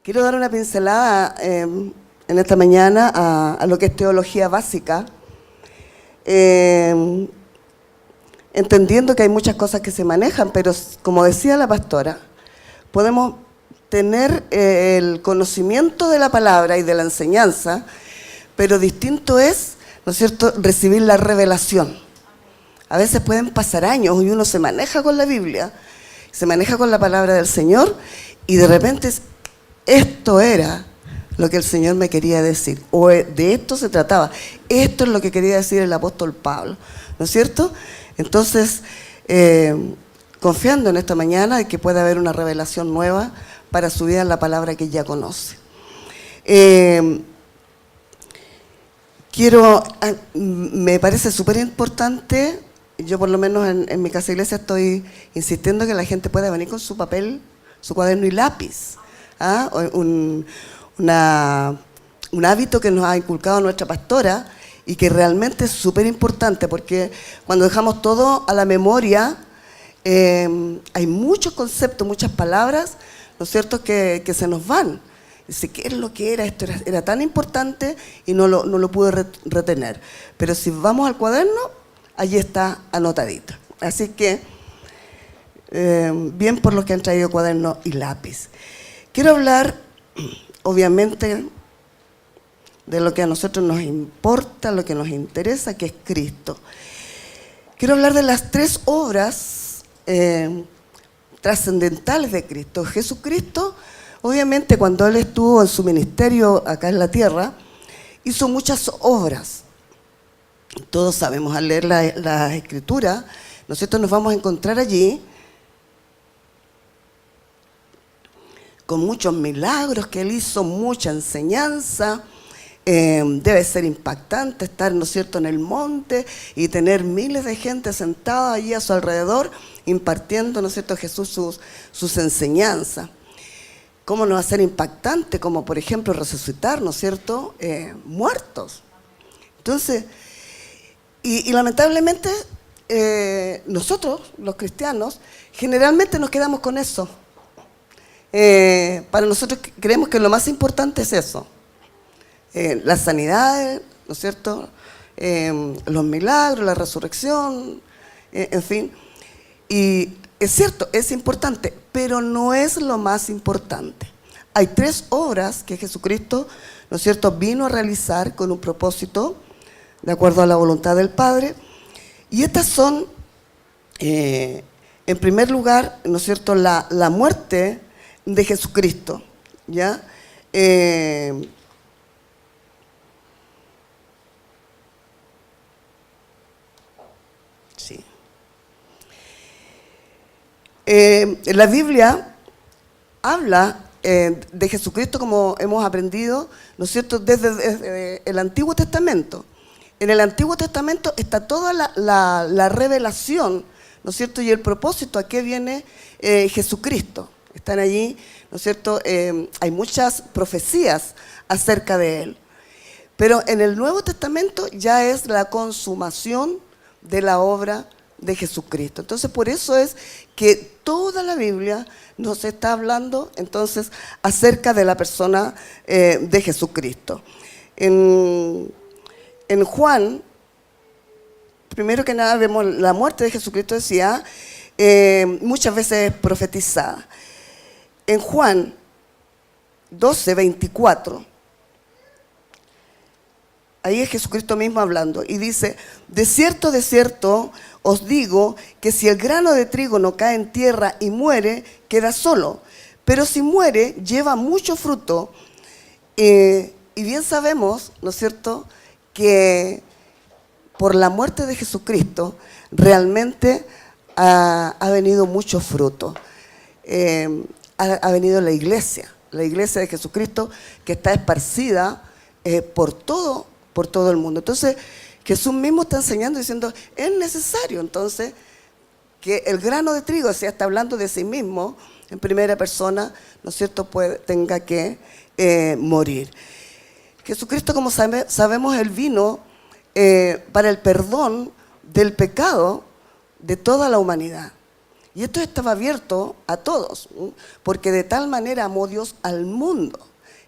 Quiero dar una pincelada en esta mañana a lo que es teología básica, entendiendo que hay muchas cosas que se manejan, pero como decía la pastora, podemos tener el conocimiento de la palabra y de la enseñanza, pero distinto es, ¿no es cierto?, recibir la revelación. A veces pueden pasar años y uno se maneja con la Biblia, se maneja con la palabra del Señor y de repente esto era lo que el Señor me quería decir, o de esto se trataba, esto es lo que quería decir el apóstol Pablo, ¿no es cierto? Entonces, confiando en esta mañana de que pueda haber una revelación nueva para su vida en la palabra que ya conoce. Me parece súper importante, yo por lo menos en mi casa de iglesia estoy insistiendo que la gente pueda venir con su papel, su cuaderno y lápiz. ¿Ah? Un hábito que nos ha inculcado nuestra pastora y que realmente es súper importante porque cuando dejamos todo a la memoria, hay muchos conceptos, muchas palabras, ¿no es cierto?, que se nos van. Dice, ¿qué es lo que era? Esto era tan importante y no lo pude retener. Pero si vamos al cuaderno, allí está anotadito. Así que, bien por los que han traído cuaderno y lápiz. Quiero hablar, obviamente, de lo que a nosotros nos importa, lo que nos interesa, que es Cristo. Quiero hablar de las tres obras trascendentales de Cristo. Jesucristo, obviamente, cuando Él estuvo en su ministerio acá en la tierra, hizo muchas obras. Todos sabemos, al leer la Escritura, nosotros nos vamos a encontrar allí con muchos milagros que Él hizo, mucha enseñanza. Debe ser impactante estar, ¿no es cierto?, en el monte y tener miles de gente sentada allí a su alrededor, impartiendo, ¿no es cierto?, Jesús sus enseñanzas. ¿Cómo no va a ser impactante? Como, por ejemplo, resucitar, ¿no es cierto?, muertos. Entonces, y lamentablemente, nosotros, los cristianos, generalmente nos quedamos con eso. Para nosotros creemos que lo más importante es eso, la sanidad, ¿no es cierto?, los milagros, la resurrección, en fin. Y es cierto, es importante, pero no es lo más importante. Hay tres obras que Jesucristo, ¿no es cierto?, vino a realizar con un propósito, de acuerdo a la voluntad del Padre. Y estas son, en primer lugar, ¿no es cierto?, la muerte de Jesucristo, ¿ya? Sí. La Biblia habla de Jesucristo, como hemos aprendido, ¿no es cierto?, desde el Antiguo Testamento. En el Antiguo Testamento está toda la revelación, ¿no es cierto?, y el propósito a qué viene Jesucristo. Están allí, ¿no es cierto?, hay muchas profecías acerca de Él. Pero en el Nuevo Testamento ya es la consumación de la obra de Jesucristo. Entonces, por eso es que toda la Biblia nos está hablando, entonces, acerca de la persona de Jesucristo. En Juan, primero que nada, vemos la muerte de Jesucristo, decía, muchas veces profetizada. En Juan 12:24, ahí es Jesucristo mismo hablando, y dice, de cierto, os digo que si el grano de trigo no cae en tierra y muere, queda solo, pero si muere, lleva mucho fruto. Y bien sabemos, ¿no es cierto?, que por la muerte de Jesucristo realmente ha venido mucho fruto. Ha venido la iglesia de Jesucristo, que está esparcida por todo el mundo. Entonces, Jesús mismo está enseñando, diciendo, es necesario entonces que el grano de trigo, o sea, está hablando de sí mismo, en primera persona, ¿no es cierto?, tenga que morir. Jesucristo, como sabemos, Él vino para el perdón del pecado de toda la humanidad. Y esto estaba abierto a todos, porque de tal manera amó Dios al mundo.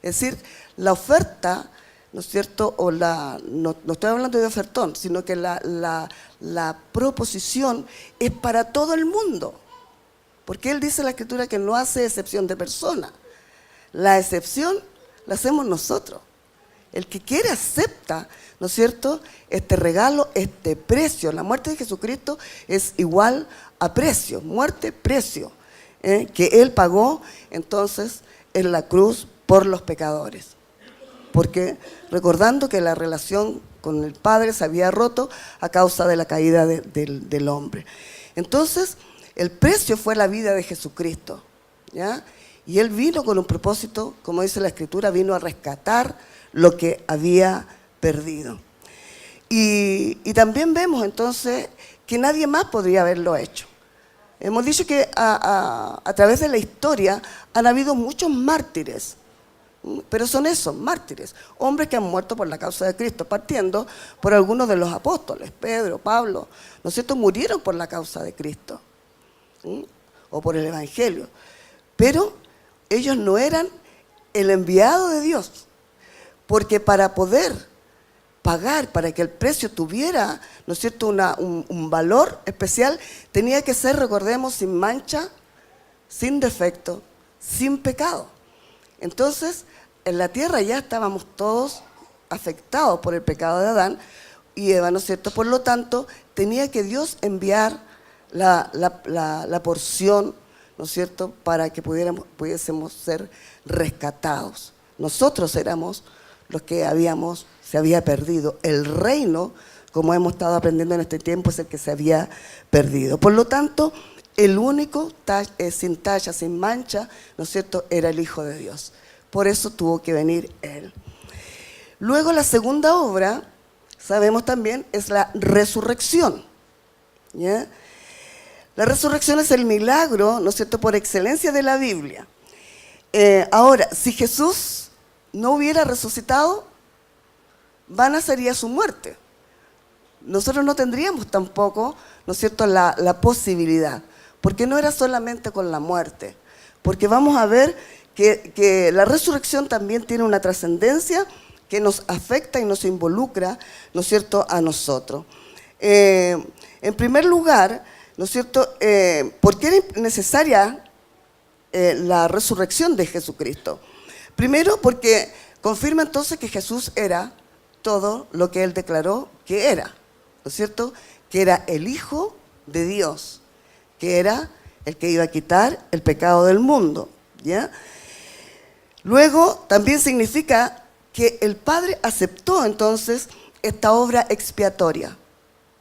Es decir, la oferta, ¿no es cierto? No estoy hablando de ofertón, sino que la proposición es para todo el mundo. Porque Él dice en la Escritura que no hace excepción de persona. La excepción la hacemos nosotros. El que quiere acepta, ¿no es cierto?, este regalo, este precio. La muerte de Jesucristo es igual a precio, muerte, precio, que Él pagó entonces en la cruz por los pecadores. Porque recordando que la relación con el Padre se había roto a causa de la caída del hombre. Entonces, el precio fue la vida de Jesucristo, ¿ya? Y Él vino con un propósito, como dice la Escritura, vino a rescatar lo que había perdido. Y también vemos entonces que nadie más podría haberlo hecho. Hemos dicho que a través de la historia han habido muchos mártires, pero son esos, mártires, hombres que han muerto por la causa de Cristo, partiendo por algunos de los apóstoles, Pedro, Pablo, ¿no es cierto?, murieron por la causa de Cristo, o por el Evangelio, pero ellos no eran el enviado de Dios, porque para poder pagar, para que el precio tuviera, ¿no es cierto?, un valor especial, tenía que ser, recordemos, sin mancha, sin defecto, sin pecado. Entonces, en la tierra ya estábamos todos afectados por el pecado de Adán y Eva, ¿no es cierto? Por lo tanto, tenía que Dios enviar la porción, ¿no es cierto?, para que pudiésemos ser rescatados. Nosotros éramos los que se había perdido. El reino, como hemos estado aprendiendo en este tiempo, es el que se había perdido. Por lo tanto, el único sin tacha, sin mancha, ¿no es cierto?, era el Hijo de Dios. Por eso tuvo que venir Él. Luego la segunda obra, sabemos también, es la resurrección, ¿ya? La resurrección es el milagro, ¿no es cierto?, por excelencia de la Biblia. Ahora, si Jesús no hubiera resucitado, vana sería su muerte. Nosotros no tendríamos tampoco, ¿no es cierto?, la posibilidad, porque no era solamente con la muerte, porque vamos a ver que la resurrección también tiene una trascendencia que nos afecta y nos involucra, ¿no es cierto?, a nosotros. En primer lugar, ¿no es cierto?, ¿por qué era necesaria la resurrección de Jesucristo? Primero, porque confirma entonces que Jesús era todo lo que Él declaró que era, ¿no es cierto?, que era el Hijo de Dios, que era el que iba a quitar el pecado del mundo, ¿ya? Luego, también significa que el Padre aceptó entonces esta obra expiatoria,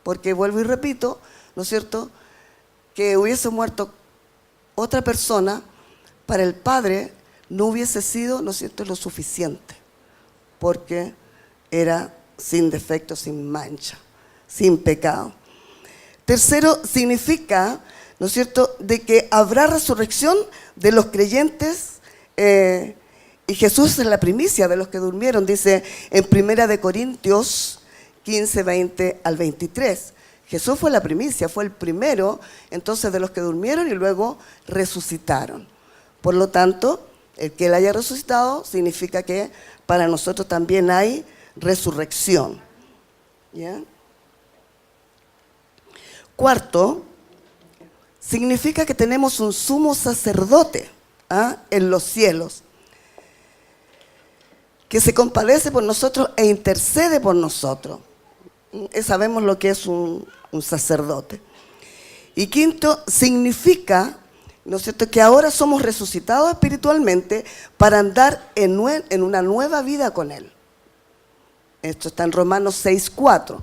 porque vuelvo y repito, ¿no es cierto?, que hubiese muerto otra persona, para el Padre no hubiese sido, ¿no es cierto?, lo suficiente, porque era sin defecto, sin mancha, sin pecado. Tercero, significa, ¿no es cierto?, de que habrá resurrección de los creyentes, y Jesús es la primicia de los que durmieron, dice en 1 Corintios 15, 20 al 23. Jesús fue la primicia, fue el primero entonces de los que durmieron y luego resucitaron. Por lo tanto, el que Él haya resucitado significa que para nosotros también hay resurrección, ¿ya? Cuarto, significa que tenemos un sumo sacerdote en los cielos, que se compadece por nosotros e intercede por nosotros. Sabemos lo que es un sacerdote. Y quinto, significa, ¿no es cierto?, que ahora somos resucitados espiritualmente para andar en una nueva vida con Él. Esto está en Romanos 6:4.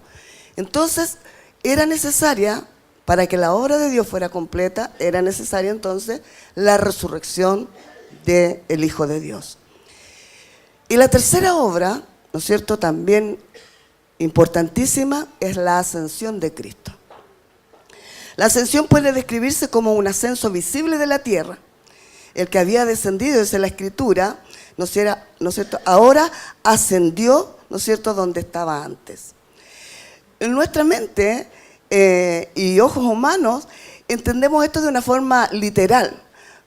Entonces, era necesaria, para que la obra de Dios fuera completa, era necesaria entonces la resurrección del Hijo de Dios. Y la tercera obra, ¿no es cierto?, también importantísima, es la ascensión de Cristo. La ascensión puede describirse como un ascenso visible de la tierra. El que había descendido, dice la Escritura, ¿no es cierto?, ahora ascendió, ¿no es cierto?, donde estaba antes. En nuestra mente y ojos humanos, entendemos esto de una forma literal.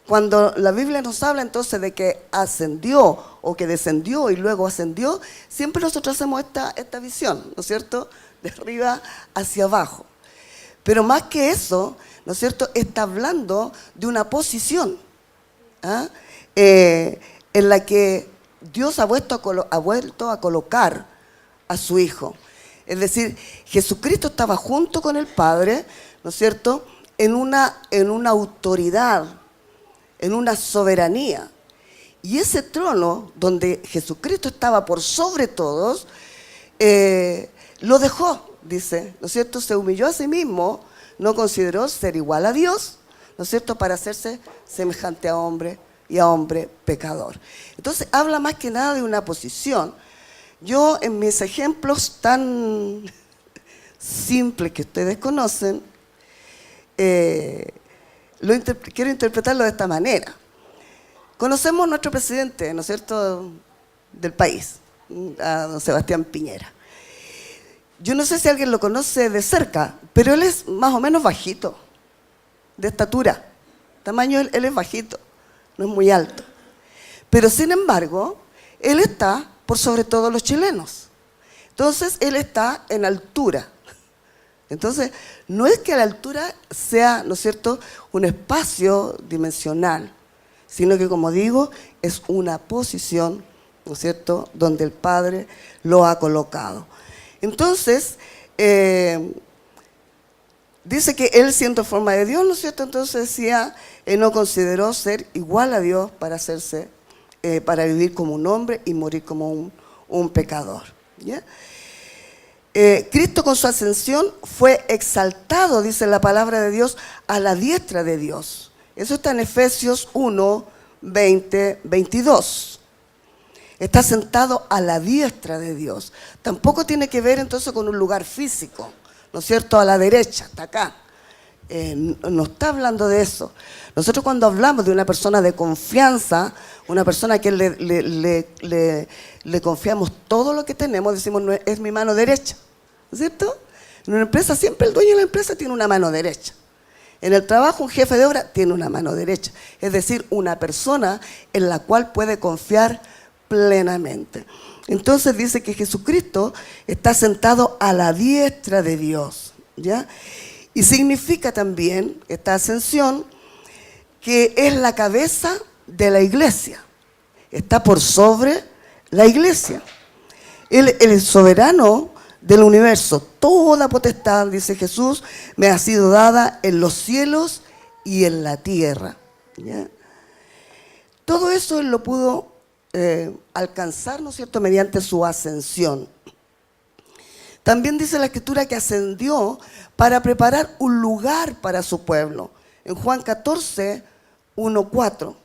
Cuando la Biblia nos habla entonces de que ascendió o que descendió y luego ascendió, siempre nosotros hacemos esta visión, ¿no es cierto?, de arriba hacia abajo. Pero más que eso, ¿no es cierto?, está hablando de una posición, ¿ah? En la que Dios ha vuelto a colocar a su Hijo. Es decir, Jesucristo estaba junto con el Padre, ¿no es cierto?, en una autoridad, en una soberanía. Y ese trono donde Jesucristo estaba por sobre todos, lo dejó, dice, ¿no es cierto? Se humilló a sí mismo, no consideró ser igual a Dios, ¿no es cierto?, para hacerse semejante a hombre y a hombre pecador. Entonces habla más que nada de una posición. Yo en mis ejemplos tan simples que ustedes conocen, quiero interpretarlo de esta manera. Conocemos a nuestro presidente, ¿no es cierto?, del país, a don Sebastián Piñera. Yo no sé si alguien lo conoce de cerca, pero él es más o menos bajito, de estatura. Tamaño, él es bajito, no es muy alto. Pero sin embargo, él está por sobre todos los chilenos. Entonces, él está en altura. Entonces, no es que la altura sea, ¿no es cierto?, un espacio dimensional, sino que, como digo, es una posición, ¿no es cierto?, donde el Padre lo ha colocado. Entonces, dice que él, siendo forma de Dios, ¿no es cierto?, entonces decía, él no consideró ser igual a Dios para vivir como un hombre y morir como un pecador. ¿Ya? Cristo con su ascensión fue exaltado, dice la palabra de Dios, a la diestra de Dios. Eso está en Efesios 1, 20, 22. Está sentado a la diestra de Dios. Tampoco tiene que ver entonces con un lugar físico, ¿no es cierto?, a la derecha, está acá. No está hablando de eso. Nosotros cuando hablamos de una persona de confianza, una persona que le confiamos todo lo que tenemos, decimos, no es mi mano derecha, ¿no es cierto? En una empresa siempre el dueño de la empresa tiene una mano derecha. En el trabajo un jefe de obra tiene una mano derecha. Es decir, una persona en la cual puede confiar plenamente. Entonces dice que Jesucristo está sentado a la diestra de Dios, ¿ya? Y significa también esta ascensión que es la cabeza de la iglesia. Está por sobre la iglesia. Él es soberano del universo. Toda potestad, dice Jesús, me ha sido dada en los cielos y en la tierra. ¿Ya? Todo eso él lo pudo alcanzar, ¿no es cierto?, mediante su ascensión. También dice la Escritura que ascendió para preparar un lugar para su pueblo. En Juan 14, 1, 4.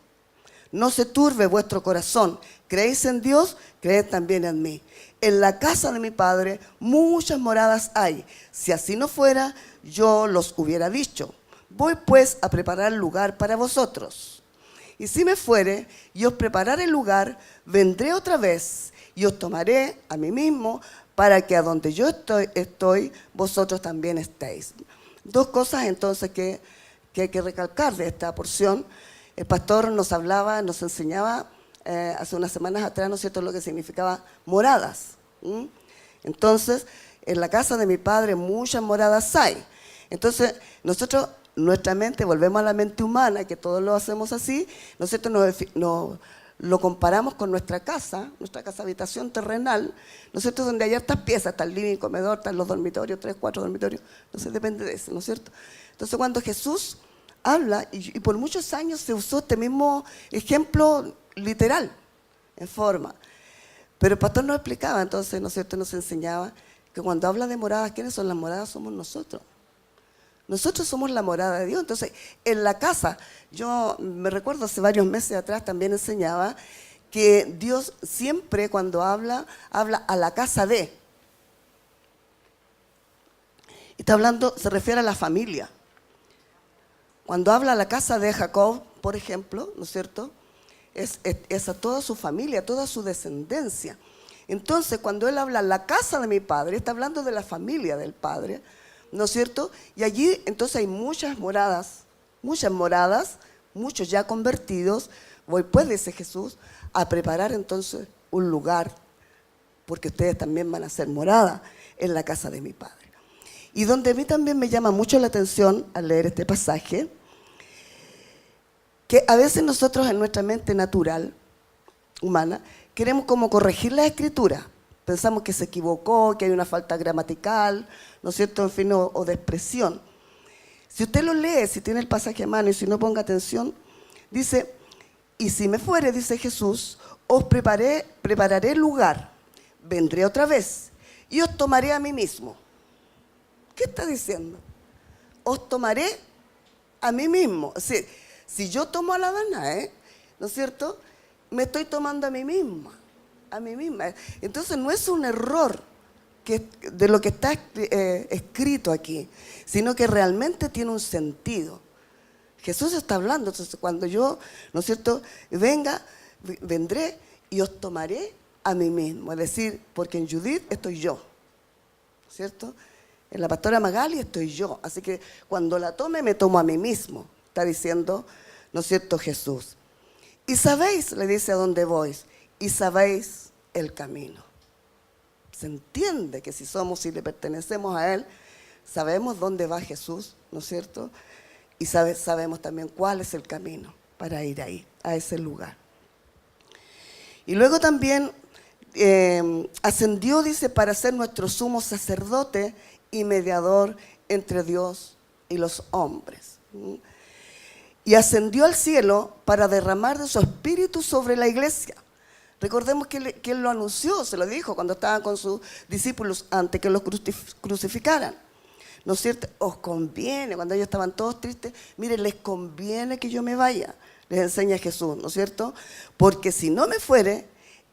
No se turbe vuestro corazón. ¿Creéis en Dios? Creed también en mí. En la casa de mi Padre muchas moradas hay. Si así no fuera, yo los hubiera dicho. Voy pues a preparar lugar para vosotros. Y si me fuere y os prepararé el lugar, vendré otra vez y os tomaré a mí mismo, para que a donde yo estoy, vosotros también estéis. Dos cosas entonces que hay que recalcar de esta porción. El pastor nos enseñaba hace unas semanas atrás, ¿no es cierto?, lo que significaba moradas. Entonces, en la casa de mi Padre muchas moradas hay. Entonces, nosotros, nuestra mente, volvemos a la mente humana, que todos lo hacemos así, nosotros lo comparamos con nuestra casa habitación terrenal, ¿no es cierto?, donde hay hartas piezas, está el living, comedor, están los dormitorios, 3, 4 dormitorios, entonces depende de eso, ¿no es cierto? Entonces cuando Jesús habla, y por muchos años se usó este mismo ejemplo literal, en forma, pero el pastor nos explicaba, entonces, ¿no es cierto?, nos enseñaba que cuando habla de moradas, ¿quiénes son las moradas? Somos nosotros. Nosotros somos la morada de Dios. Entonces, en la casa, yo me recuerdo hace varios meses atrás también enseñaba que Dios siempre cuando habla a la casa de. Y está hablando, se refiere a la familia. Cuando habla a la casa de Jacob, por ejemplo, ¿no es cierto?, es a toda su familia, a toda su descendencia. Entonces, cuando él habla a la casa de mi Padre, está hablando de la familia del Padre, ¿no es cierto? Y allí entonces hay muchas moradas, muchos ya convertidos. Voy pues, dice Jesús, a preparar entonces un lugar, porque ustedes también van a ser morada en la casa de mi Padre. Y donde a mí también me llama mucho la atención al leer este pasaje, que a veces nosotros en nuestra mente natural, humana, queremos como corregir la escritura. Pensamos que se equivocó, que hay una falta gramatical, ¿no es cierto?, en fin, o de expresión. Si usted lo lee, si tiene el pasaje a mano y si no ponga atención, dice, y si me fuere, dice Jesús, os prepararé lugar, vendré otra vez y os tomaré a mí mismo. ¿Qué está diciendo? Os tomaré a mí mismo. Es decir, si yo tomo a la Danae, ¿no es cierto?, me estoy tomando a mí misma. Entonces no es un error de lo que está escrito aquí, sino que realmente tiene un sentido. Jesús está hablando, entonces cuando yo, ¿no es cierto?, vendré y os tomaré a mí mismo. Es decir, porque en Judith estoy yo, ¿cierto? En la pastora Magali estoy yo. Así que cuando la tome, me tomo a mí mismo, está diciendo, ¿no es cierto?, Jesús. Y sabéis, le dice, a dónde voy, y sabéis el camino. Se entiende que si le pertenecemos a Él, sabemos dónde va Jesús, ¿no es cierto? Y sabemos también cuál es el camino para ir ahí, a ese lugar. Y luego también ascendió, dice, para ser nuestro sumo sacerdote y mediador entre Dios y los hombres. Y ascendió al cielo para derramar de su espíritu sobre la iglesia. Recordemos que él lo anunció, se lo dijo cuando estaba con sus discípulos antes que los crucificaran. ¿No es cierto? Os conviene, cuando ellos estaban todos tristes, miren, les conviene que yo me vaya, les enseña Jesús, ¿no es cierto? Porque si no me fuere,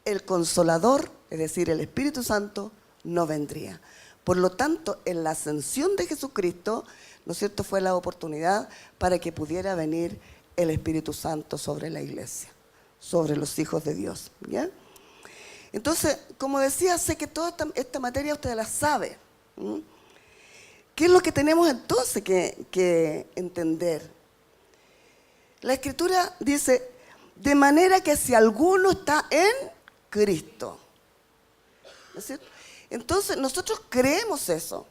el Consolador, es decir, el Espíritu Santo, no vendría. Por lo tanto, en la ascensión de Jesucristo, ¿no es cierto?, fue la oportunidad para que pudiera venir el Espíritu Santo sobre la iglesia, sobre los hijos de Dios, ¿ya? Entonces, como decía, sé que toda esta materia usted la sabe. ¿Qué es lo que tenemos entonces que entender? La Escritura dice, de manera que si alguno está en Cristo, ¿no es cierto? Entonces, nosotros creemos eso,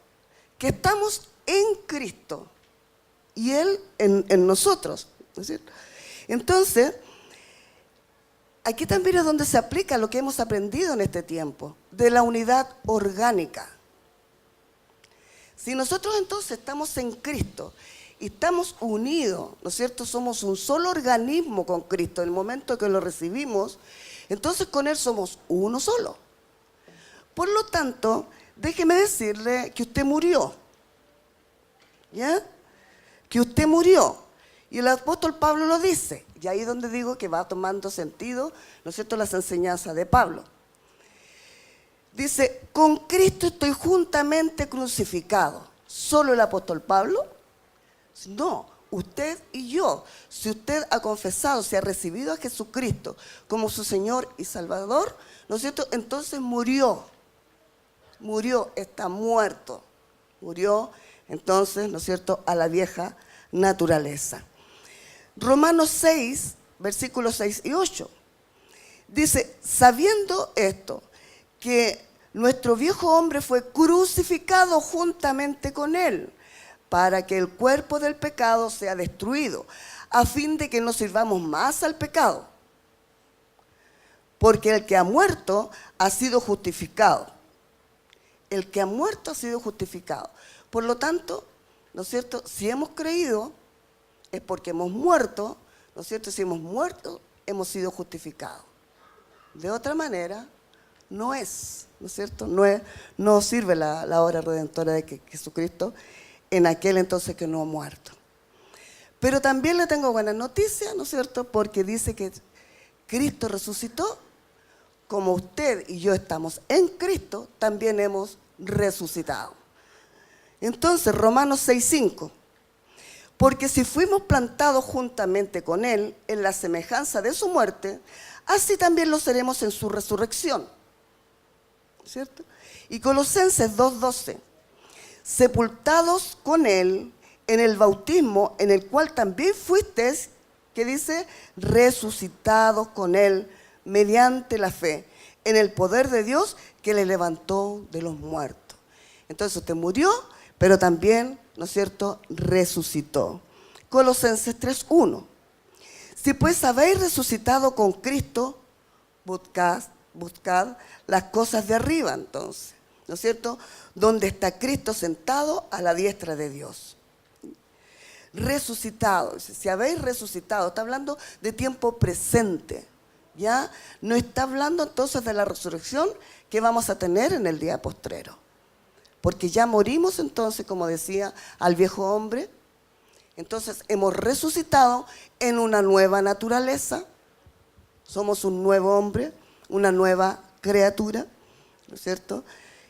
que estamos en Cristo y Él en nosotros, ¿no es cierto? Entonces, aquí también es donde se aplica lo que hemos aprendido en este tiempo, de la unidad orgánica. Si nosotros entonces estamos en Cristo y estamos unidos, ¿no es cierto?, somos un solo organismo con Cristo en el momento que lo recibimos, entonces con Él somos uno solo. Por lo tanto, déjeme decirle que usted murió, ¿ya? Que usted murió. Y el apóstol Pablo lo dice, y ahí es donde digo que va tomando sentido, ¿no es cierto?, las enseñanzas de Pablo. Dice, con Cristo estoy juntamente crucificado. ¿Solo el apóstol Pablo? No, usted y yo. Si usted ha confesado, si ha recibido a Jesucristo como su Señor y Salvador, ¿no es cierto?, entonces murió, está muerto. Murió, entonces, ¿no es cierto?, a la vieja naturaleza. Romanos 6, versículos 6 y 8. Dice, sabiendo esto, que nuestro viejo hombre fue crucificado juntamente con él, para que el cuerpo del pecado sea destruido, a fin de que no sirvamos más al pecado. Porque el que ha muerto ha sido justificado. El que ha muerto ha sido justificado. Por lo tanto, ¿no es cierto?, si hemos creído, es porque hemos muerto, ¿no es cierto? Si hemos muerto, hemos sido justificados. De otra manera, no es, ¿no es cierto? No sirve la obra redentora de Jesucristo en aquel entonces que no ha muerto. Pero también le tengo buenas noticias, ¿no es cierto? Porque dice que Cristo resucitó, como usted y yo estamos en Cristo, también hemos resucitado. Entonces, Romanos 6:5. Porque si fuimos plantados juntamente con Él en la semejanza de su muerte, así también lo seremos en su resurrección. ¿Cierto? Y Colosenses 2:12. sepultados con Él en el bautismo, en el cual también fuisteis, que dice, resucitados con Él mediante la fe, en el poder de Dios que le levantó de los muertos. Entonces usted murió, pero también, ¿no es cierto?, resucitó. Colosenses 3:1. Si pues habéis resucitado con Cristo, buscad las cosas de arriba entonces, ¿no es cierto?, donde está Cristo sentado a la diestra de Dios. Resucitado, si habéis resucitado, está hablando de tiempo presente, ¿ya? No está hablando entonces de la resurrección que vamos a tener en el día postrero, porque ya morimos entonces, como decía, al viejo hombre. Entonces hemos resucitado en una nueva naturaleza, somos un nuevo hombre, una nueva criatura, ¿no es cierto?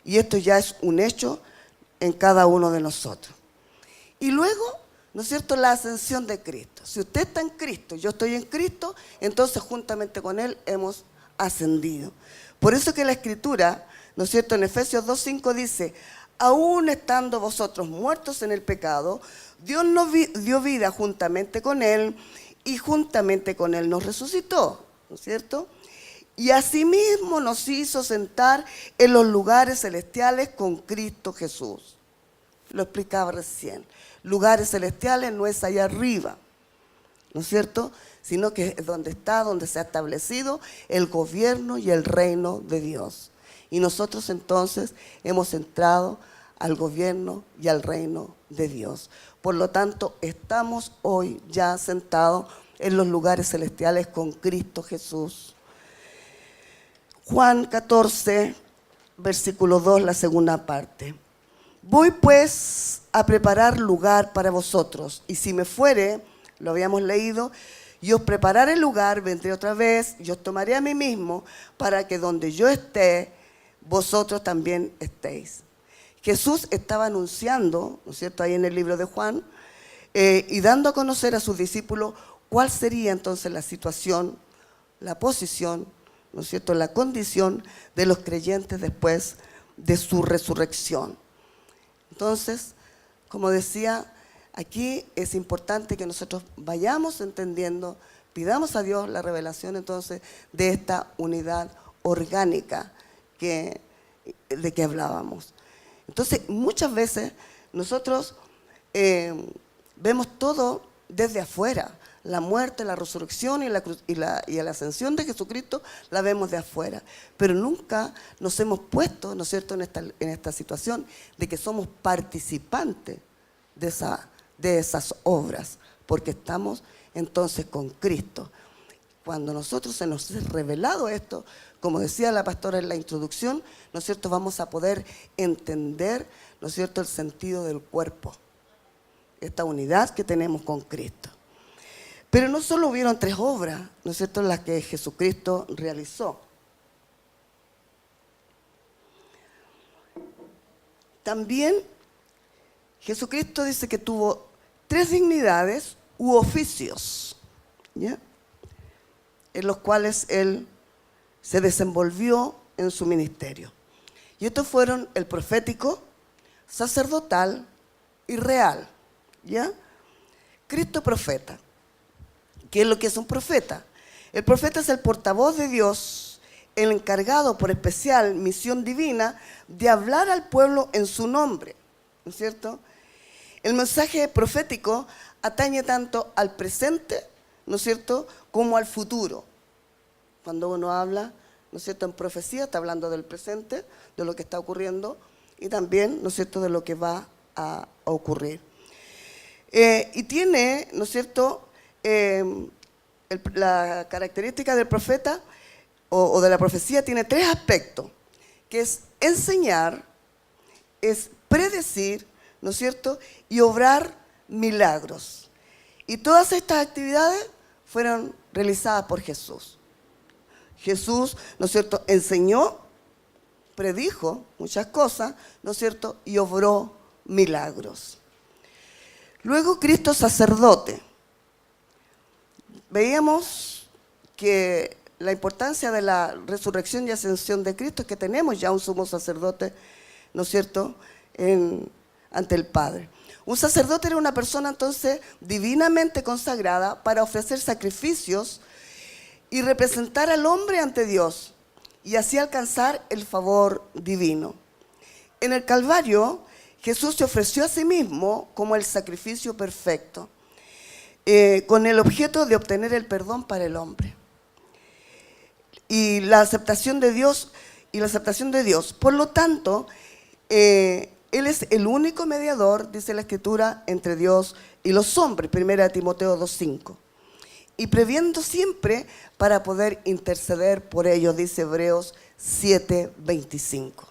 Y esto ya es un hecho en cada uno de nosotros. Y luego, ¿no es cierto?, la ascensión de Cristo. Si usted está en Cristo, yo estoy en Cristo, entonces juntamente con Él hemos ascendido. Por eso que la Escritura, ¿no es cierto?, en Efesios 2:5 dice, aún estando vosotros muertos en el pecado, Dios nos dio vida juntamente con Él y juntamente con Él nos resucitó, ¿no es cierto? Y asimismo nos hizo sentar en los lugares celestiales con Cristo Jesús. Lo explicaba recién. Lugares celestiales no es allá arriba, ¿no es cierto?, sino que es donde se ha establecido el gobierno y el reino de Dios. Y nosotros entonces hemos entrado al gobierno y al reino de Dios. Por lo tanto, estamos hoy ya sentados en los lugares celestiales con Cristo Jesús. Juan 14, versículo 2, la segunda parte. Voy pues a preparar lugar para vosotros, y si me fuere, lo habíamos leído, y os prepararé el lugar, vendré otra vez, y os tomaré a mí mismo, para que donde yo esté, vosotros también estéis. Jesús estaba anunciando, ¿no es cierto?, ahí en el libro de Juan, y dando a conocer a sus discípulos cuál sería entonces la situación, la posición, ¿no es cierto?, la condición de los creyentes después de su resurrección. Entonces, como decía, aquí es importante que nosotros vayamos entendiendo, pidamos a Dios la revelación entonces de esta unidad orgánica de que hablábamos. Entonces, muchas veces nosotros vemos todo desde afuera. La muerte, la resurrección y la ascensión de Jesucristo la vemos de afuera. Pero nunca nos hemos puesto, ¿no es cierto?, en esta situación de que somos participantes de esas obras, porque estamos entonces con Cristo. Cuando nosotros se nos es revelado esto, como decía la pastora en la introducción, ¿no es cierto?, vamos a poder entender, ¿no es cierto?, el sentido del cuerpo, esta unidad que tenemos con Cristo. Pero no solo hubieron 3 obras, ¿no es cierto?, las que Jesucristo realizó. También Jesucristo dice que tuvo 3 dignidades u oficios, ¿ya?, en los cuales Él se desenvolvió en su ministerio. Y estos fueron el profético, sacerdotal y real, ¿ya? Cristo profeta. ¿Qué es lo que es un profeta? El profeta es el portavoz de Dios, el encargado por especial misión divina de hablar al pueblo en su nombre, ¿no es cierto? El mensaje profético atañe tanto al presente, ¿no es cierto?, como al futuro. Cuando uno habla, ¿no es cierto?, en profecía, está hablando del presente, de lo que está ocurriendo, y también, ¿no es cierto?, de lo que va a ocurrir. Y tiene, ¿no es cierto?, la característica del profeta o de la profecía tiene 3 aspectos, que es enseñar, es predecir, ¿no es cierto?, y obrar milagros. Y todas estas actividades fueron realizadas por Jesús. Jesús, ¿no es cierto?, enseñó, predijo muchas cosas, ¿no es cierto?, y obró milagros. Luego Cristo sacerdote. Veíamos que la importancia de la resurrección y ascensión de Cristo es que tenemos ya un sumo sacerdote, ¿no es cierto?, ante el Padre. Un sacerdote era una persona entonces divinamente consagrada para ofrecer sacrificios y representar al hombre ante Dios y así alcanzar el favor divino. En el Calvario, Jesús se ofreció a sí mismo como el sacrificio perfecto, con el objeto de obtener el perdón para el hombre. Y la aceptación de Dios, Por lo tanto, Él es el único mediador, dice la Escritura, entre Dios y los hombres, 1 Timoteo 2:5. Y previendo siempre para poder interceder por ellos, dice Hebreos 7:25.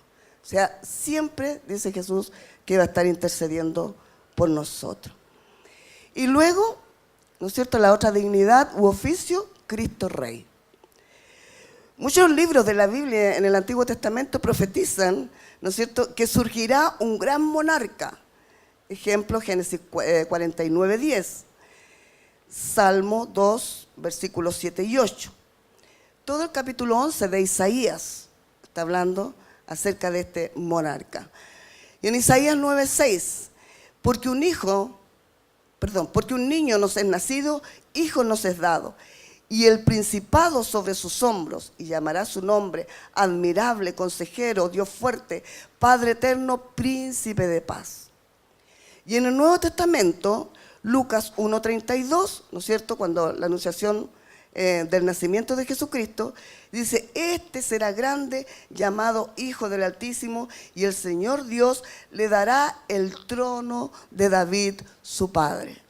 O sea, siempre, dice Jesús, que va a estar intercediendo por nosotros. Y luego, ¿no es cierto?, la otra dignidad u oficio, Cristo Rey. Muchos libros de la Biblia en el Antiguo Testamento profetizan, ¿no es cierto?, que surgirá un gran monarca. Ejemplo, Génesis 49:10. Salmo 2, versículos 7 y 8. Todo el capítulo 11 de Isaías está hablando acerca de este monarca. Y en Isaías 9:6, porque un niño nos es nacido, hijo nos es dado, y el principado sobre sus hombros, y llamará su nombre admirable, consejero, Dios fuerte, Padre eterno, príncipe de paz. Y en el Nuevo Testamento, Lucas 1:32, ¿no es cierto?, cuando la anunciación del nacimiento de Jesucristo, dice, este será grande, llamado Hijo del Altísimo, y el Señor Dios le dará el trono de David, su padre.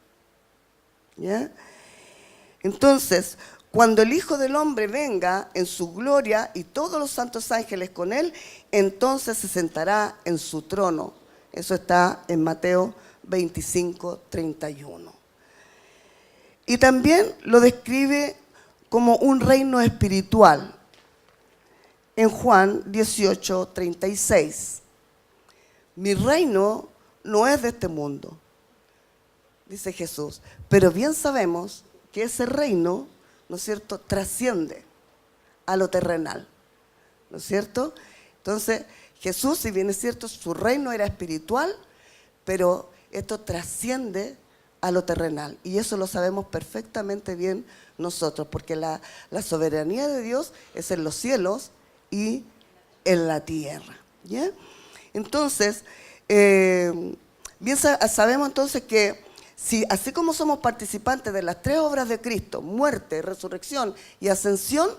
¿Ya? Entonces, cuando el Hijo del Hombre venga en su gloria y todos los santos ángeles con él, entonces se sentará en su trono. Eso está en Mateo 25:31. Y también lo describe como un reino espiritual en Juan 18:36. Mi reino no es de este mundo, dice Jesús, pero bien sabemos que ese reino, ¿no es cierto?, trasciende a lo terrenal, ¿no es cierto? Entonces, Jesús, si bien es cierto, su reino era espiritual, pero esto trasciende a lo terrenal. Y eso lo sabemos perfectamente bien nosotros, porque la soberanía de Dios es en los cielos y en la tierra. ¿Ya? Entonces, bien sabemos entonces que si así como somos participantes de las tres obras de Cristo, muerte, resurrección y ascensión,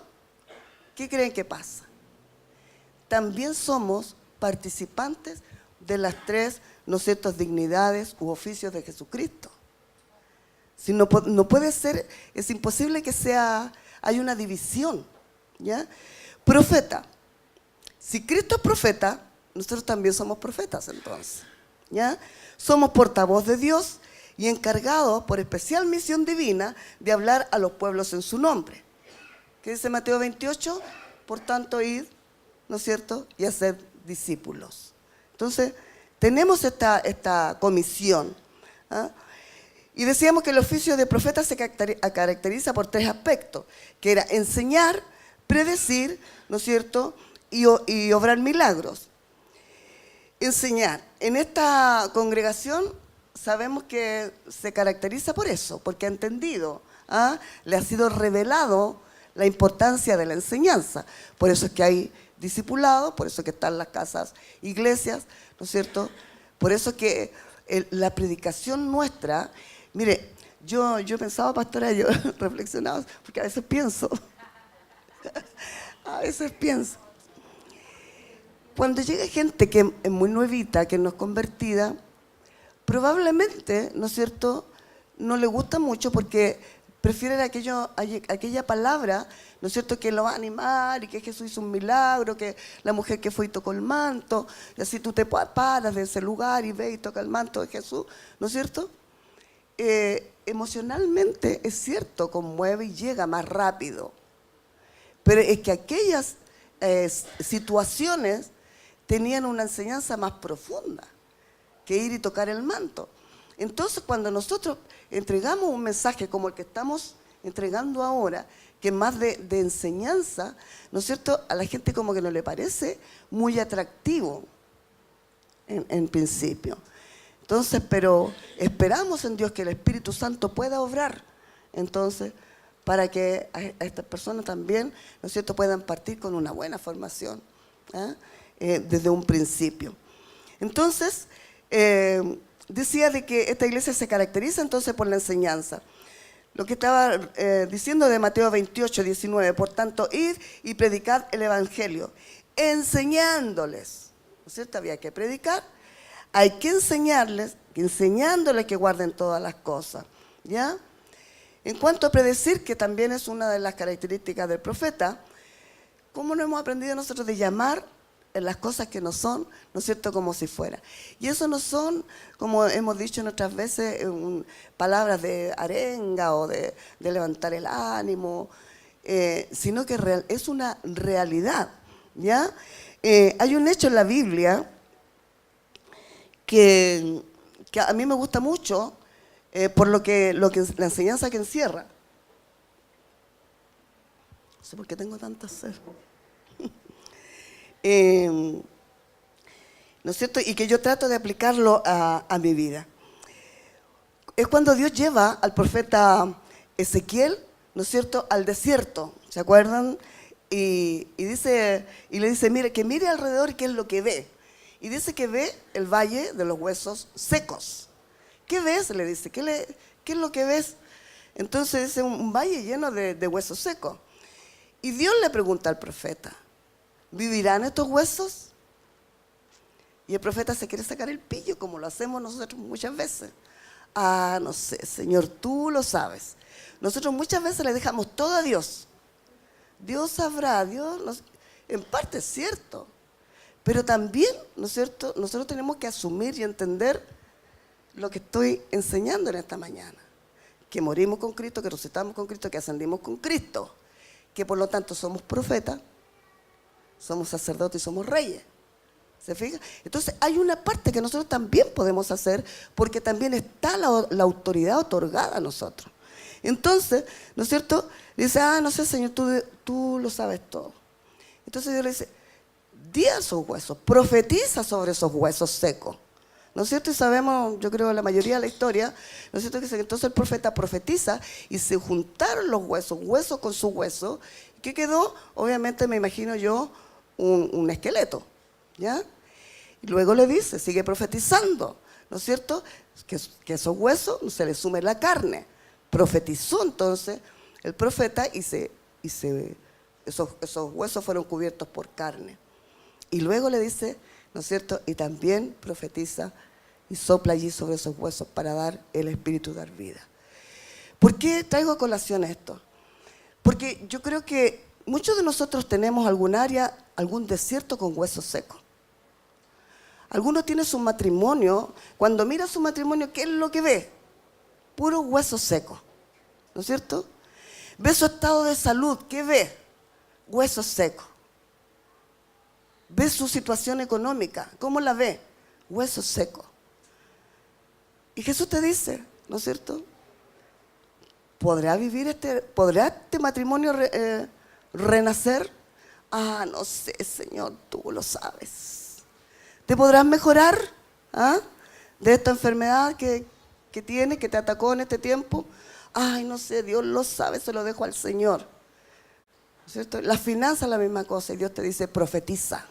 ¿qué creen que pasa? También somos participantes de las tres, ¿no es cierto?, dignidades u oficios de Jesucristo. Si no puede ser, es imposible que hay una división. ¿Ya? Profeta. Si Cristo es profeta, nosotros también somos profetas entonces. ¿Ya? Somos portavoz de Dios y encargados por especial misión divina de hablar a los pueblos en su nombre. ¿Qué dice Mateo 28? Por tanto, id, ¿no es cierto?, y hacer discípulos. Entonces, tenemos esta comisión. ¿Ah? Y decíamos que el oficio de profeta se caracteriza por tres aspectos, que era enseñar, predecir, ¿no es cierto?, y obrar milagros. Enseñar. En esta congregación sabemos que se caracteriza por eso, porque ha entendido, le ha sido revelado la importancia de la enseñanza. Por eso es que hay discipulados, por eso es que están las casas, iglesias, ¿no es cierto? Por eso es que la predicación nuestra, mire, yo pensaba, pastora, yo reflexionaba, porque a veces pienso, cuando llega gente que es muy nuevita, que no es convertida, probablemente, ¿no es cierto?, no le gusta mucho porque prefieren aquella palabra, ¿no es cierto?, que lo va a animar y que Jesús hizo un milagro, que la mujer que fue y tocó el manto, y así tú te paras de ese lugar y ves y toca el manto de Jesús, ¿no es cierto? Emocionalmente, es cierto, conmueve y llega más rápido, pero es que aquellas situaciones tenían una enseñanza más profunda que ir y tocar el manto. Entonces, cuando nosotros entregamos un mensaje como el que estamos entregando ahora, que es más de enseñanza, ¿no es cierto?, a la gente como que no le parece muy atractivo en principio. Entonces, pero esperamos en Dios que el Espíritu Santo pueda obrar, entonces, para que a estas personas también, ¿no es cierto?, puedan partir con una buena formación, desde un principio. Entonces, decía de que esta iglesia se caracteriza entonces por la enseñanza. Lo que estaba diciendo de Mateo 28, 19, por tanto, id y predicad el Evangelio, enseñándoles, ¿no es cierto? Había que predicar, hay que enseñarles, enseñándoles que guarden todas las cosas, ¿ya? En cuanto a predecir, que también es una de las características del profeta, ¿cómo no hemos aprendido nosotros de llamar en las cosas que no son, ¿no es cierto?, como si fuera? Y eso no son, como hemos dicho en otras veces, palabras de arenga o de levantar el ánimo, sino que es una realidad, ¿ya? Hay un hecho en la Biblia que a mí me gusta mucho, por lo que la enseñanza que encierra. No sé por qué tengo tanta sed. ¿No es cierto? Y que yo trato de aplicarlo a mi vida. Es cuando Dios lleva al profeta Ezequiel, ¿no es cierto?, al desierto, ¿se acuerdan? Y le dice, mire, que mire alrededor y qué es lo que ve. Y dice que ve el valle de los huesos secos. ¿Qué ves? Le dice, ¿qué es lo que ves? Entonces dice, un valle lleno de huesos secos. Y Dios le pregunta al profeta, ¿vivirán estos huesos? Y el profeta se quiere sacar el pillo, como lo hacemos nosotros muchas veces. Ah, no sé, Señor, tú lo sabes. Nosotros muchas veces le dejamos todo a Dios. Dios sabrá, en parte es cierto. Pero también, ¿no es cierto?, nosotros tenemos que asumir y entender lo que estoy enseñando en esta mañana. Que morimos con Cristo, que resucitamos con Cristo, que ascendimos con Cristo. Que por lo tanto somos profetas, somos sacerdotes y somos reyes. ¿Se fija? Entonces hay una parte que nosotros también podemos hacer, porque también está la autoridad otorgada a nosotros. Entonces, ¿no es cierto? Dice, no sé, Señor, tú lo sabes todo. Entonces Dios le dice, di a esos huesos, profetiza sobre esos huesos secos. ¿No es cierto? Y sabemos, yo creo, la mayoría de la historia, ¿no es cierto?, que entonces el profeta profetiza y se juntaron los huesos, hueso con su hueso. ¿Qué quedó? Obviamente, me imagino yo, un esqueleto, ¿ya? Y luego le dice, sigue profetizando, ¿no es cierto?, que esos huesos se les sume la carne. Profetizó entonces el profeta y esos huesos fueron cubiertos por carne. Y luego le dice, ¿no es cierto?, y también profetiza y sopla allí sobre esos huesos para dar el espíritu, dar vida. ¿Por qué traigo a colación esto? Porque yo creo que muchos de nosotros tenemos algún área, algún desierto con huesos secos. Algunos tienen su matrimonio, cuando mira su matrimonio, ¿qué es lo que ve? Puros huesos secos, ¿no es cierto? Ve su estado de salud, ¿qué ve? Huesos secos. Ve su situación económica, ¿cómo la ve? Huesos secos. Y Jesús te dice, ¿no es cierto?, ¿podrá este matrimonio renacer? Ah, no sé, Señor, tú lo sabes. ¿Te podrás mejorar de esta enfermedad que tiene, que te atacó en este tiempo? Ay, no sé, Dios lo sabe, se lo dejo al Señor. ¿No es cierto? Las finanzas, la misma cosa, y Dios te dice, profetiza.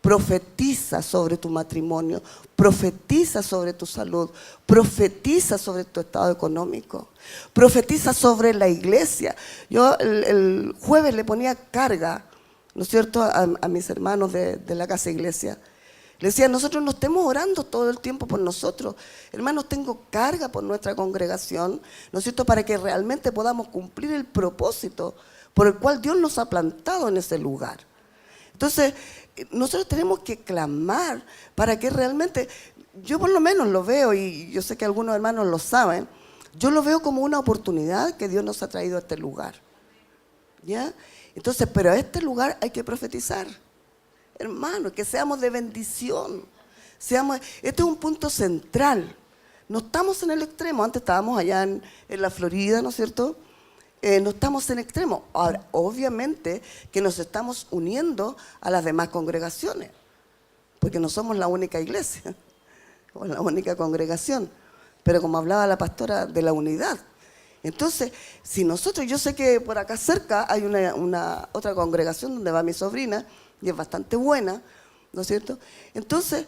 Profetiza sobre tu matrimonio, profetiza sobre tu salud, profetiza sobre tu estado económico, profetiza sobre la iglesia. Yo el jueves le ponía carga, ¿no es cierto?, a mis hermanos de la casa iglesia. Le decía, nosotros no estemos orando todo el tiempo por nosotros. Hermanos, tengo carga por nuestra congregación, ¿no es cierto?, para que realmente podamos cumplir el propósito por el cual Dios nos ha plantado en ese lugar. Entonces, nosotros tenemos que clamar para que realmente, yo por lo menos lo veo, y yo sé que algunos hermanos lo saben, yo lo veo como una oportunidad que Dios nos ha traído a este lugar, ¿ya? Entonces, pero a este lugar hay que profetizar, hermanos, que seamos de bendición. Este es un punto central. No estamos en el extremo, antes estábamos allá en la Florida, ¿no es cierto?, no estamos en extremo. Ahora, obviamente que nos estamos uniendo a las demás congregaciones, porque no somos la única iglesia, o la única congregación, pero como hablaba la pastora, de la unidad. Entonces, si nosotros, yo sé que por acá cerca hay una otra congregación donde va mi sobrina, y es bastante buena, ¿no es cierto? Entonces,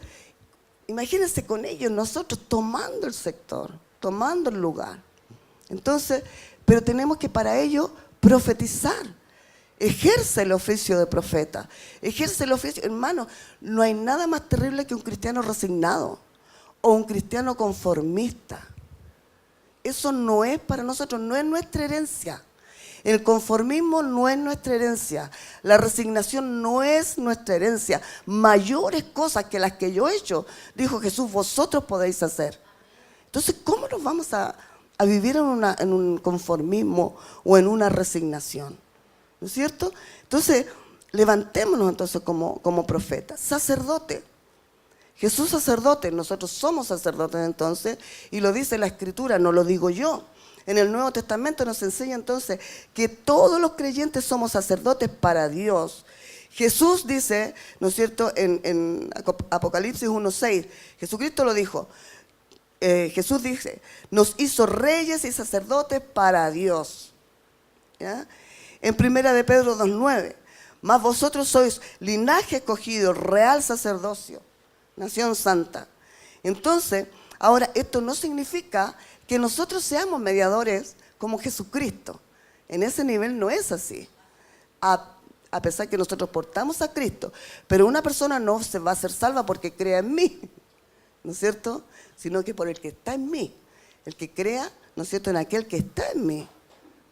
imagínense con ellos, nosotros tomando el sector, tomando el lugar. Entonces, pero tenemos que para ello profetizar. Ejerce el oficio de profeta. Ejerce el oficio. Hermano, no hay nada más terrible que un cristiano resignado o un cristiano conformista. Eso no es para nosotros, no es nuestra herencia. El conformismo no es nuestra herencia. La resignación no es nuestra herencia. Mayores cosas que las que yo he hecho, dijo Jesús, vosotros podéis hacer. Entonces, ¿cómo nos vamos a vivir en un conformismo o en una resignación? ¿No es cierto? Entonces, levantémonos entonces como profetas. Sacerdote. Jesús sacerdote, nosotros somos sacerdotes entonces, y lo dice la Escritura, no lo digo yo. En el Nuevo Testamento nos enseña entonces que todos los creyentes somos sacerdotes para Dios. Jesús dice, ¿no es cierto?, en Apocalipsis 1:6, Jesucristo lo dijo. Jesús dice, nos hizo reyes y sacerdotes para Dios. ¿Ya? En 1 de Pedro 2:9, mas vosotros sois linaje escogido, real sacerdocio, nación santa. Entonces, ahora esto no significa que nosotros seamos mediadores como Jesucristo. En ese nivel no es así. A pesar que nosotros portamos a Cristo, pero una persona no se va a ser salva porque crea en mí, ¿no es cierto? Sino que por el que está en mí, el que crea, ¿no es cierto?, en aquel que está en mí.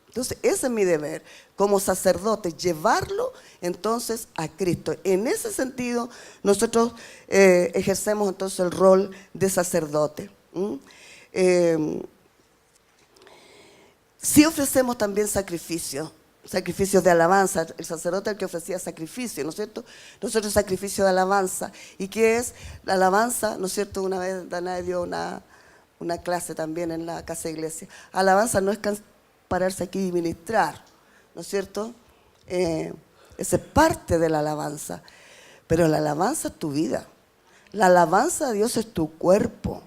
Entonces, ese es mi deber como sacerdote, llevarlo entonces a Cristo. En ese sentido, nosotros ejercemos entonces el rol de sacerdote. Sí ofrecemos también sacrificios de alabanza. El sacerdote es el que ofrecía sacrificio, ¿no es cierto? Nosotros sacrificio de alabanza. ¿Y qué es la alabanza? ¿No es cierto? Una vez Danae dio una clase también en la casa de iglesia. Alabanza no es pararse aquí y ministrar, ¿no es cierto? Esa es parte de la alabanza. Pero la alabanza es tu vida. La alabanza a Dios es tu cuerpo.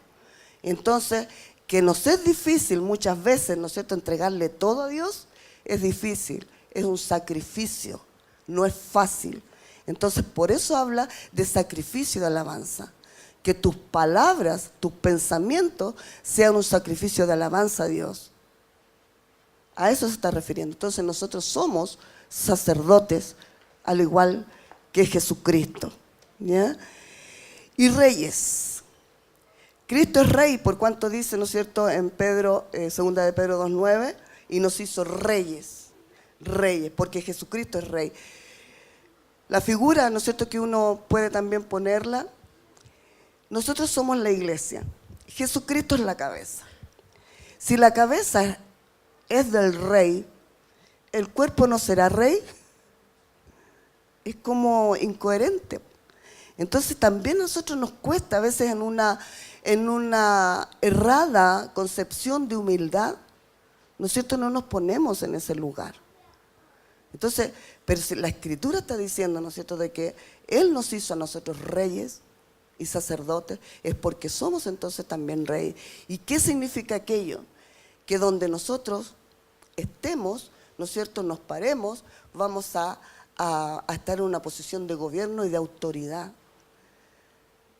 Entonces, que nos es difícil muchas veces, ¿no es cierto?, entregarle todo a Dios, es difícil, es un sacrificio, no es fácil. Entonces, por eso habla de sacrificio de alabanza. Que tus palabras, tus pensamientos sean un sacrificio de alabanza a Dios. A eso se está refiriendo. Entonces, nosotros somos sacerdotes, al igual que Jesucristo. ¿Ya? Y reyes. Cristo es rey, por cuanto dice, ¿no es cierto?, en Pedro, 2 de Pedro 2:9, y nos hizo reyes, porque Jesucristo es rey. La figura, ¿no es cierto?, que uno puede también ponerla, nosotros somos la iglesia, Jesucristo es la cabeza. Si la cabeza es del rey, ¿el cuerpo no será rey? Es como incoherente. Entonces también a nosotros nos cuesta a veces en una errada concepción de humildad, ¿no es cierto?, no nos ponemos en ese lugar. Entonces, pero si la Escritura está diciendo, ¿no es cierto?, de que Él nos hizo a nosotros reyes y sacerdotes, es porque somos entonces también reyes. ¿Y qué significa aquello? Que donde nosotros estemos, ¿no es cierto?, nos paremos, vamos a estar en una posición de gobierno y de autoridad.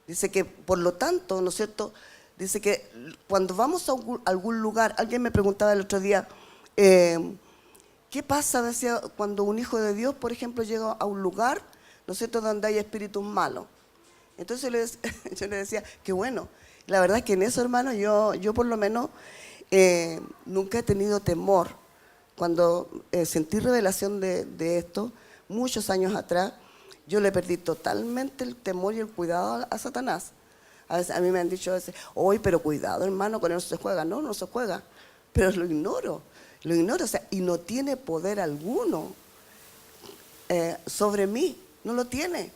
Dice que, por lo tanto, ¿no es cierto?, dice que cuando vamos a algún lugar, alguien me preguntaba el otro día, ¿qué pasa, decía, cuando un hijo de Dios, por ejemplo, llega a un lugar, ¿no es cierto?, donde hay espíritus malos? Entonces yo le decía, qué bueno. La verdad es que en eso, hermano, yo por lo menos nunca he tenido temor. Cuando sentí revelación de esto, muchos años atrás, yo le perdí totalmente el temor y el cuidado a Satanás. A veces a mí me han dicho a veces, oye, pero cuidado, hermano, con eso se juega. No, no se juega, pero lo ignoro, o sea, y no tiene poder alguno sobre mí, no lo tiene,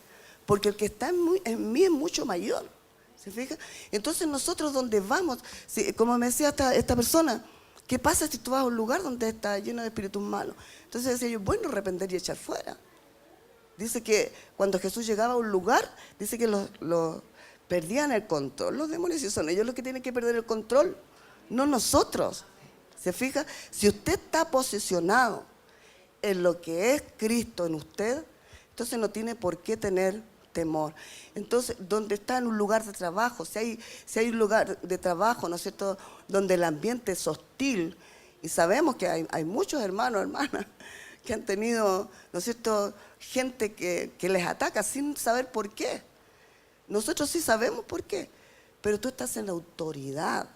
porque el que está en mí es mucho mayor, ¿se fija? Entonces nosotros donde vamos, como me decía esta persona, ¿qué pasa si tú vas a un lugar donde está lleno de espíritus malos? Entonces decía yo, bueno, arrepentir y echar fuera. Dice que cuando Jesús llegaba a un lugar, dice que los perdían el control. Los demonios, sí son ellos los que tienen que perder el control, no nosotros. ¿Se fija? Si usted está posicionado en lo que es Cristo en usted, entonces no tiene por qué tener temor. Entonces, donde está en un lugar de trabajo, si hay un lugar de trabajo, ¿no es cierto?, donde el ambiente es hostil, y sabemos que hay muchos hermanos, hermanas, que han tenido, ¿no es cierto?, gente que les ataca sin saber por qué. Nosotros sí sabemos por qué, pero tú estás en la autoridad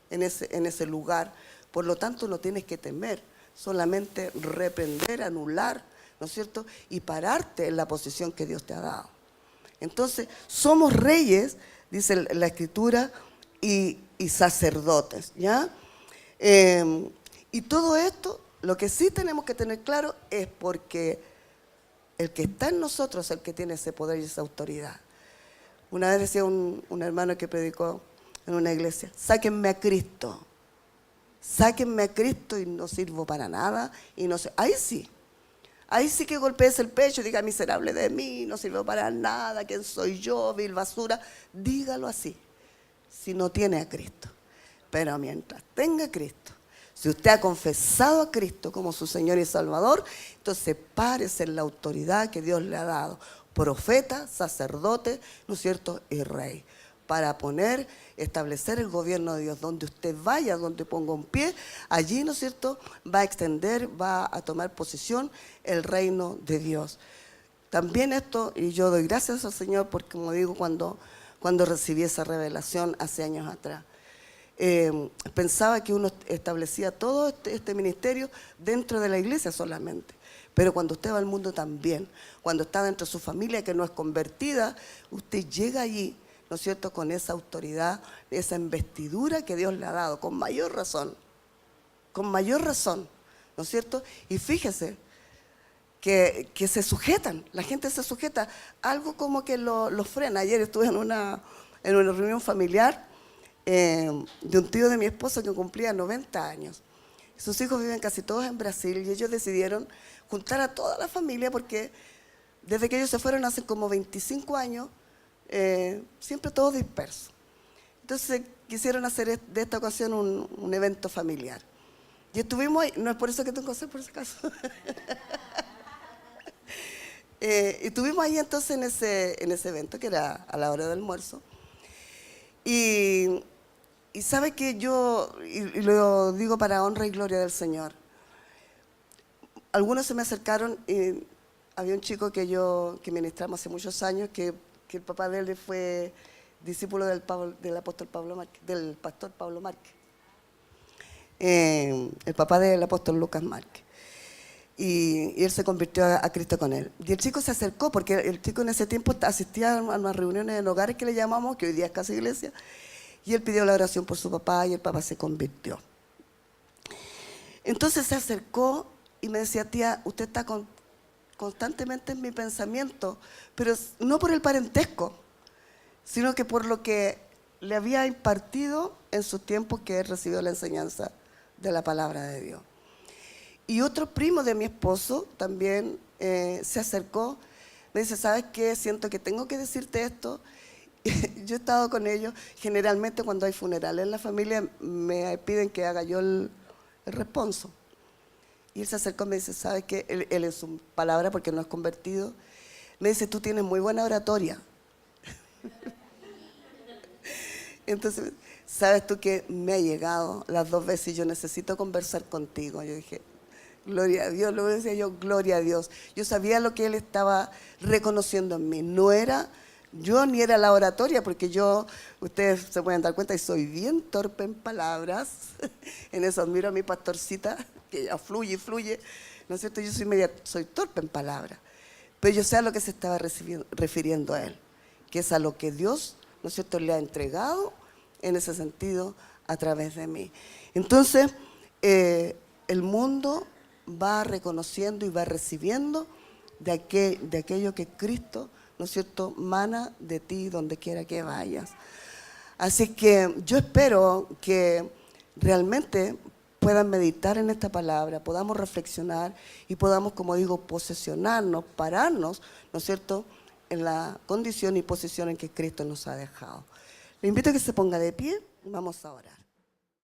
en ese lugar, por lo tanto no tienes que temer, solamente reprender, anular, ¿no es cierto?, y pararte en la posición que Dios te ha dado. Entonces, somos reyes, dice la Escritura, y sacerdotes, ¿ya? Y todo esto, lo que sí tenemos que tener claro es porque el que está en nosotros es el que tiene ese poder y esa autoridad. Una vez decía un hermano que predicó en una iglesia, sáquenme a Cristo y no sirvo para nada, y no sé, ahí sí que golpees el pecho y diga, miserable de mí, no sirvo para nada, ¿quién soy yo, vil basura? Dígalo así, si no tiene a Cristo. Pero mientras tenga a Cristo, si usted ha confesado a Cristo como su Señor y Salvador, entonces párese en la autoridad que Dios le ha dado, profeta, sacerdote, ¿no es cierto?, y rey, para establecer el gobierno de Dios. Donde usted vaya, donde ponga un pie, allí, ¿no es cierto?, va a extender, va a tomar posición el reino de Dios. También esto, y yo doy gracias al Señor, porque como digo, cuando recibí esa revelación hace años atrás, pensaba que uno establecía todo este ministerio dentro de la iglesia solamente, pero cuando usted va al mundo también, cuando está dentro de su familia que no es convertida, usted llega allí, ¿no es cierto?, con esa autoridad, esa investidura que Dios le ha dado, con mayor razón, ¿no es cierto? Y fíjese que se sujetan, la gente se sujeta, algo como que lo frena. Ayer estuve en una reunión familiar de un tío de mi esposo que cumplía 90 años. Sus hijos viven casi todos en Brasil y ellos decidieron juntar a toda la familia porque desde que ellos se fueron hace como 25 años, siempre todos dispersos. Entonces quisieron hacer de esta ocasión un evento familiar. Y estuvimos ahí, no es por eso que tengo que hacer por ese caso. Y estuvimos ahí entonces en ese evento que era a la hora del almuerzo. Y sabe que yo, y lo digo para honra y gloria del Señor, algunos se me acercaron y había un chico que ministramos hace muchos años, que el papá de él fue discípulo del apóstol Pablo Márquez, del pastor Pablo Márquez, el papá del apóstol Lucas Márquez. Y él se convirtió a Cristo con él. Y el chico se acercó, porque el chico en ese tiempo asistía a unas reuniones en hogares que le llamamos, que hoy día es casa iglesia, y él pidió la oración por su papá y el papá se convirtió. Entonces se acercó y me decía, tía, usted está constantemente en mi pensamiento, pero no por el parentesco, sino que por lo que le había impartido en sus tiempos que él recibió la enseñanza de la palabra de Dios. Y otro primo de mi esposo también se acercó, me dice, ¿sabes qué? Siento que tengo que decirte esto. Yo he estado con ellos, generalmente cuando hay funerales en la familia me piden que haga yo el responso. Y él se acercó y me dice, ¿sabes qué? Él en su palabra, porque no es convertido, me dice, tú tienes muy buena oratoria. Entonces, ¿sabes tú que me ha llegado las 2 veces y yo necesito conversar contigo? Yo dije, gloria a Dios, luego decía yo, gloria a Dios. Yo sabía lo que él estaba reconociendo en mí. No era yo ni era la oratoria, porque yo, ustedes se pueden dar cuenta, y soy bien torpe en palabras. En eso admiro a mi pastorcita, que ella fluye, ¿no es cierto? Yo soy torpe en palabras. Pero yo sé a lo que se estaba refiriendo a él, que es a lo que Dios, ¿no es cierto?, le ha entregado en ese sentido a través de mí. Entonces, el mundo va reconociendo y va recibiendo de aquello que Cristo, ¿no es cierto?, mana de ti donde quiera que vayas. Así que yo espero que realmente puedan meditar en esta palabra, podamos reflexionar y podamos, como digo, posesionarnos, pararnos, ¿no es cierto?, en la condición y posición en que Cristo nos ha dejado. Le invito a que se ponga de pie, vamos a orar.